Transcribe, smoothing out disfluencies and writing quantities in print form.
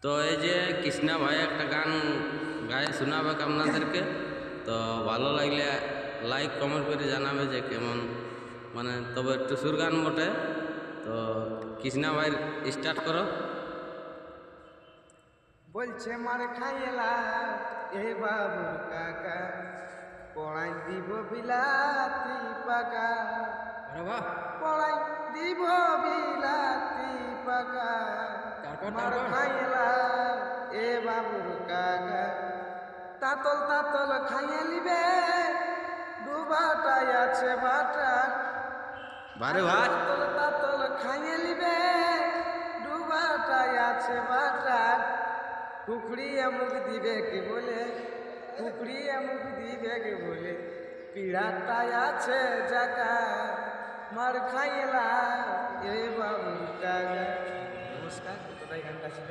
তো এই যে কৃষ্ণা ভাই একটা গান গায়ে শোনাবে আপনাদেরকে। তো ভালো লাগলে লাইক কমেন্ট করে জানাবে যে কেমন, মানে তবে একটু সুর গান বটে। তো কৃষ্ণা ভাই স্টার্ট করো। বলছে মার খাইলা এ বাবুর কাকা, পড়াই দিব বিলাতি পাকা, পড়াই দিব বিলাতি পাকা। মার খাইলা এ বাবুর কাকা, তাতল তাতল খাইয়ে লিবে, ডুবাটাই আছে বাটা। বারে ভাই তাতল তাতল খাইয়ে লিবে, ডুবাটাই আছে বাটা। কুকুরিয়া মুখ দিবে কে বলে, কুকুরিয়া মুখ দিবে কে বলে, পিড়াটাই আছে জাকা। মার খাইলা এ বাবুর কাকা। নমস্কার, এতটাই গানটা ছিল।